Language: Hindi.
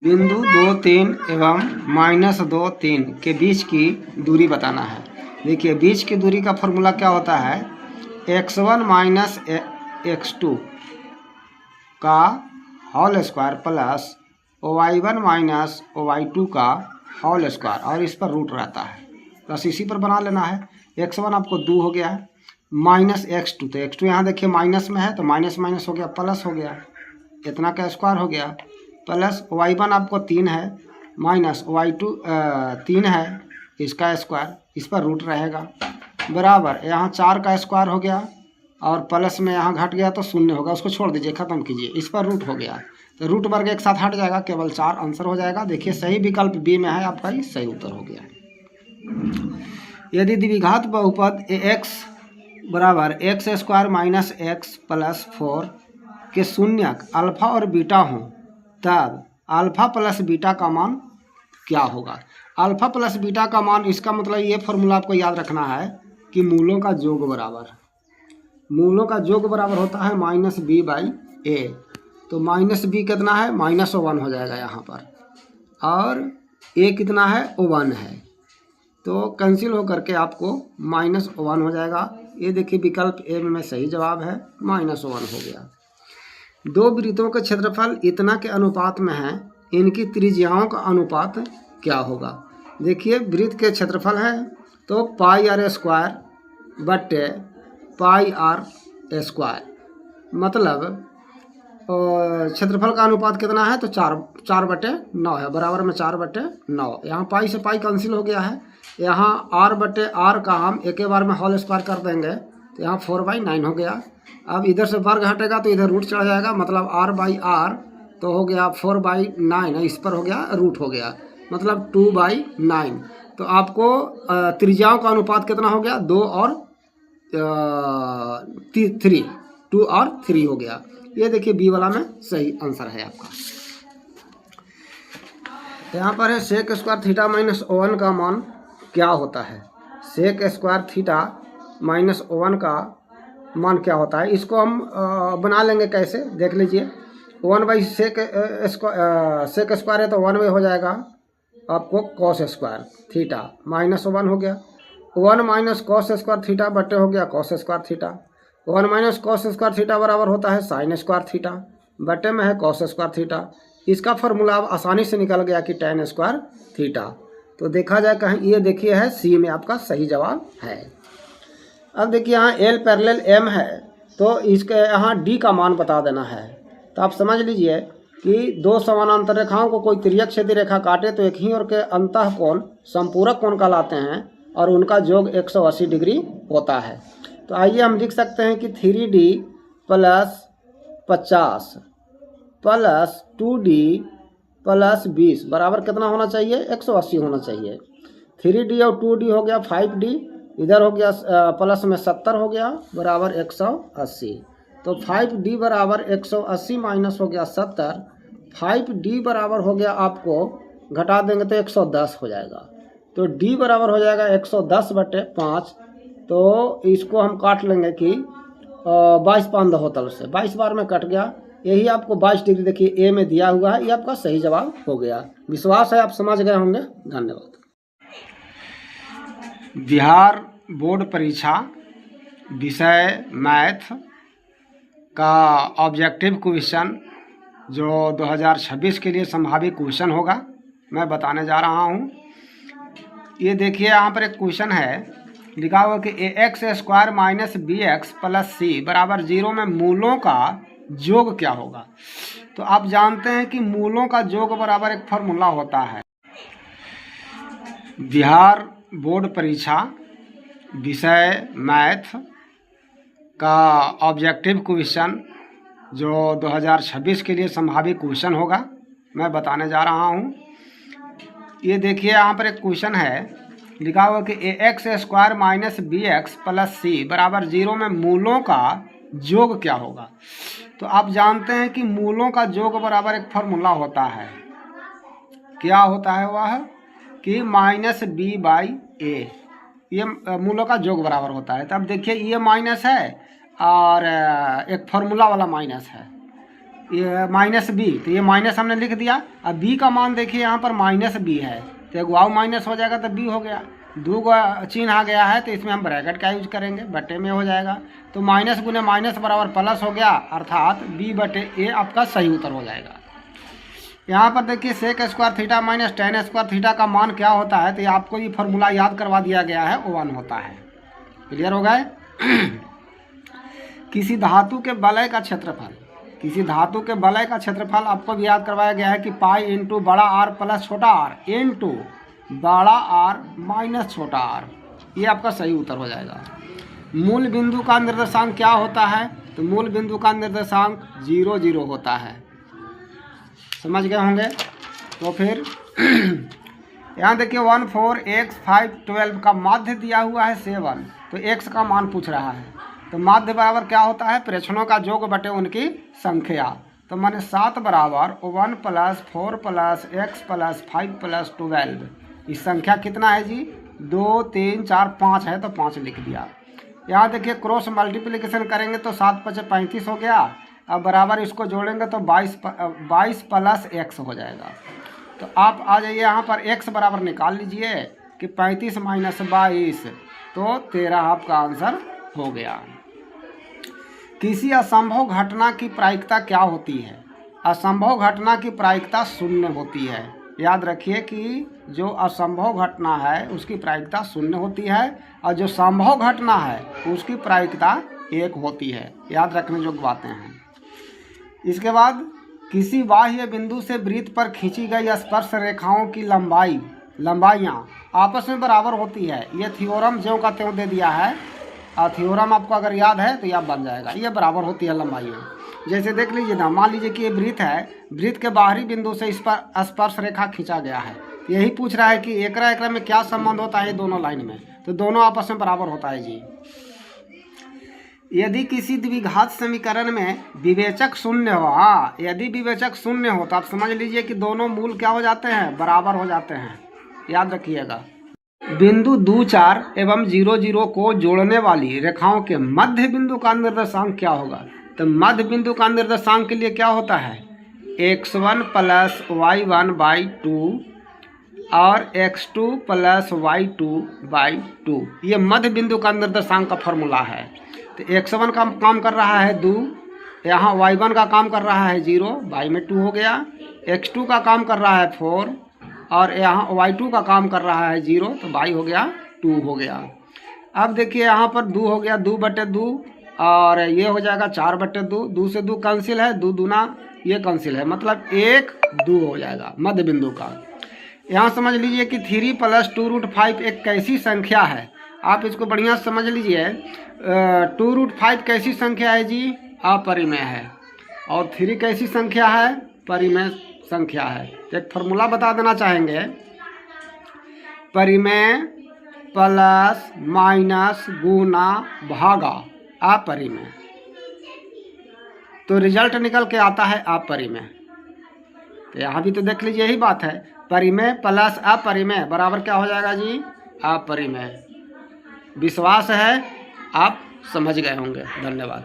बिंदु 2, 3 एवं -2, 3 के बीच की दूरी बताना है। देखिए बीच की दूरी का फॉर्मूला क्या होता है, x1 माइनस x2 का whole square plus y1 minus y2 का होल स्क्वायर, और इस पर रूट रहता है, बस इसी पर बना लेना है। x1 आपको 2 हो गया है, माइनस x2, तो x2 यहाँ देखिए माइनस में है तो माइनस माइनस हो गया प्लस हो गया, इतना का स्क्वायर हो गया, प्लस y1 आपको 3 है, माइनस y2 3 है, इसका स्क्वायर, इस पर रूट रहेगा, बराबर यहाँ 4 का स्क्वायर हो गया, और प्लस में यहाँ घट गया तो 0 होगा, उसको छोड़ दीजिए, खत्म कीजिए, इस पर रूट हो गया तो रूट वर्ग एक साथ हट जाएगा, केवल 4 आंसर हो जाएगा। देखिए सही विकल्प बी में है आपका, ये सही उत्तर हो गया। यदि द्विघात बहुपद ax बराबर x square minus x plus 4 के शून्यक अल्फा और बीटा हों, तब अल्फा प्लस बीटा का मान क्या होगा। अल्फा प्लस बीटा का मान, इसका मतलब ये फॉर्मूला आपको याद रखना है कि मूलों का योग बराबर, मूलों का योग बराबर होता है माइनस बी बाई ए, तो माइनस बी कितना है, -1 हो जाएगा यहाँ पर, और ए कितना है, 1 है, तो कैंसिल होकर के आपको -1 हो जाएगा। ये देखिए विकल्प ए में सही जवाब है, -1 हो गया। दो वृत्तों का क्षेत्रफल इतना के अनुपात में है, इनकी त्रिज्याओं का अनुपात क्या होगा। देखिए वृत्त के क्षेत्रफल है तो पाई आर स्क्वायर बटे पाई आर स्क्वायर, मतलब क्षेत्रफल का अनुपात कितना है, तो 4/9 है, बराबर में 4/9। यहाँ पाई से पाई कैंसिल हो गया है, यहाँ r/r का हम एक ही बार में होल स्क्वायर कर देंगे, तो यहाँ 4/9 हो गया। अब इधर से वर्ग हटेगा तो इधर रूट चढ़ जाएगा, मतलब r/r तो हो गया 4/9, इस पर हो गया रूट हो गया, मतलब 2/9। तो आपको त्रिज्याओं का अनुपात कितना हो गया, 2 और 3, 2 और 3 हो गया। ये देखिए बी वाला में सही आंसर है आपका। यहाँ पर है सेक स्क्वायर थीटा माइनस 1 का मान क्या होता है। सेक स्क्वायर थीटा माइनस 1 का मान क्या होता है, इसको हम बना लेंगे कैसे, देख लीजिए। 1/सेक स्क्वायर है तो 1 हो जाएगा आपको कॉस स्क्वायर थीटा, -1 हो गया, 1 माइनस कॉस स्क्वायर थीटा बटे हो गया cos square theta, 1 minus cos square theta बराबर होता है साइन स्क्वायर थीटा, बटे में है कॉस स्क्वायर थीटा। इसका फॉर्मूला अब आसानी से निकल गया कि tan स्क्वायर थीटा। तो देखा जाए कहीं, ये देखिए है सी में आपका सही जवाब है। अब देखिए यहाँ L पैरेलल M है, तो इसके यहाँ D का मान बता देना है। तो आप समझ लीजिए कि दो समानांतर रेखाओं को कोई तिर्यक क्षैतिज रेखा काटे तो एक ही ओर के अंतः कोण संपूरक कोण कहलाते हैं, और उनका योग 180 डिग्री होता है। तो आइए हम लिख सकते हैं कि 3D plus 50 plus 2D plus 20 बराबर कितना होना चाहिए, 180 होना चाहिए। 3D और 2D हो गया 5D, इधर हो गया प्लस में 70 हो गया, बराबर 180। तो 5D बराबर 180 माइनस हो गया 70, 5D बराबर हो गया, आपको घटा देंगे तो 110 हो जाएगा। तो D बराबर हो जाएगा 110/5। तो इसको हम काट लेंगे कि 22 होतल से 22 बार में कट गया, यही आपको 22 डिग्री देखिए ए में दिया हुआ है, ये आपका सही जवाब हो गया। विश्वास है आप समझ गए होंगे। धन्यवाद। बिहार बोर्ड परीक्षा विषय मैथ का ऑब्जेक्टिव क्वेश्चन जो 2026 के लिए संभावित क्वेश्चन होगा, मैं बताने जा रहा हूँ। ये देखिए यहाँ पर एक क्वेश्चन है, लिखा हुआ कि ax square minus bx plus c बराबर 0 में मूलों का योग क्या होगा। तो आप जानते हैं कि मूलों का योग बराबर एक फॉर्मूला होता है। बिहार बोर्ड परीक्षा विषय मैथ का ऑब्जेक्टिव क्वेश्चन जो 2026 के लिए संभावित क्वेश्चन होगा, मैं बताने जा रहा हूँ। ये देखिए यहाँ पर एक क्वेश्चन है, लिखा हुआ कि ax square minus bx plus c बराबर 0 में मूलों का योग क्या होगा। तो आप जानते हैं कि मूलों का योग बराबर एक फॉर्मूला होता है, क्या होता है वह, कि -b/a, ये मूलों का योग बराबर होता है। तब देखिए ये माइनस है और एक फॉर्मूला वाला माइनस है, ये माइनस बी, तो ये माइनस हमने लिख दिया। अब बी का मान देखिए यहाँ पर माइनस बी है, तो एक वाव माइनस हो जाएगा तो बी हो गया। दो का चिन्ह आ गया है तो इसमें हम ब्रैकेट का यूज करेंगे, बटे में हो जाएगा। तो माइनस गुने माइनस बराबर प्लस हो गया, अर्थात बी बटे ए आपका सही उत्तर हो जाएगा। यहाँ पर देखिए sec square theta minus ten square theta का मान क्या होता है, तो ये आपको ये फॉर्मूला याद करवा दिया गया है, वो 1 होता है। क्लियर हो गए? किसी धातु के वलय का क्षेत्रफल, किसी धातु के वलय का क्षेत्रफल आपको भी याद करवाया गया है कि पाई इंटू बड़ा आर प्लस छोटा आर इंटू बड़ा आर माइनस छोटा आर, ये आपका सही उत्तर हो जाएगा। मूल बिंदु का निर्देशांक क्या होता है, तो मूल बिंदु का निर्देशांक 0 0 होता है। समझ गए होंगे? तो फिर यहाँ देखिए 1 4 x 5 12 का माध्य दिया हुआ है 7, तो x का मान पूछ रहा है। तो माध्य बराबर क्या होता है, प्रेक्षणों का योग बटे उनकी संख्या। तो माने 7 बराबर 1 plus 4 plus x plus 5 plus 12, इस संख्या कितना है जी, 2 3 4 5 है, तो 5 लिख दिया। यहाँ देखिए क्रॉस मल्टीप्लिकेशन करेंगे तो 7 5 35 हो गया। अब बराबर इसको जोड़ेंगे तो 22 प्लस x हो जाएगा। तो आप आ जाइए यहाँ पर x बराबर निकाल लीजिए कि 35 माइनस 22, तो 13 आपका आंसर हो गया। किसी असंभव घटना की प्रायिकता क्या होती है, असंभव घटना की प्रायिकता 0 होती है। याद रखिए कि जो असंभव घटना है उसकी प्रायिकता 0 होती है, और जो संभव घटना है उसकी प्रायिकता 1 होती है। याद रखने योग्य बातें हैं। इसके बाद किसी बाह्य बिंदु से वृत्त पर खींची गई स्पर्श रेखाओं की लंबाइयाँ आपस में बराबर होती है। ये थ्योरम ज्यों का त्यों दे दिया है, और थ्योरम आपको अगर याद है तो यह बन जाएगा। ये बराबर होती है लंबाइयाँ। जैसे देख लीजिए ना, मान लीजिए कि ये वृत्त है, वृत्त के बाहरी बिंदु से इस पर स्पर्श रेखा खींचा गया है। यही पूछ रहा है कि एकरा में क्या संबंध होता है दोनों लाइन में, तो दोनों आपस में बराबर होता है जी। यदि किसी द्विघात समीकरण में विवेचक 0 हो, हाँ यदि विवेचक 0 हो तो आप समझ लीजिए कि दोनों मूल क्या हो जाते हैं, बराबर हो जाते हैं। याद रखिएगा। बिंदु 2 4 एवं 0 0 को जोड़ने वाली रेखाओं के मध्य बिंदु का निर्देशांक क्या होगा, तो मध्य बिंदु का निर्देशांक के लिए क्या होता है, x1 प्लस y1/2 और x2 प्लस y2/2, ये मध्य बिंदु का निर्देशांक का फॉर्मूला है। तो x1 का काम कर रहा है 2, यहाँ y1 का काम कर रहा है 0, y में 2 हो गया। x2 का काम कर रहा है 4, और यहाँ y2 का काम कर रहा है 0, तो y हो गया 2 हो गया। अब देखिए यहाँ पर 2 हो गया 2 बटे 2, और ये हो जाएगा 4 बटे 2, 2 से 2 कैंसिल है, 2 दूना ये कैंसिल है, मतलब 1 2 हो जाएगा मध्य बिंदु का। यहाँ समझ लीजिए कि 3 प्लस 2√5 एक कैसी संख्या है, आप इसको बढ़िया समझ लीजिए। 2√5 कैसी संख्या है जी, अपरिमेय है, और 3 कैसी संख्या है, परिमेय संख्या है। तो एक फॉर्मूला बता देना चाहेंगे, परिमेय प्लस माइनस गुना भागा अपरिमेय, तो रिजल्ट निकल के आता है अपरिमेय। तो यहाँ भी तो देख लीजिए यही बात है, परिमेय प्लस अपरिमेय बराबर क्या हो जाएगा जी, अपरिमेय। विश्वास है आप समझ गए होंगे। धन्यवाद।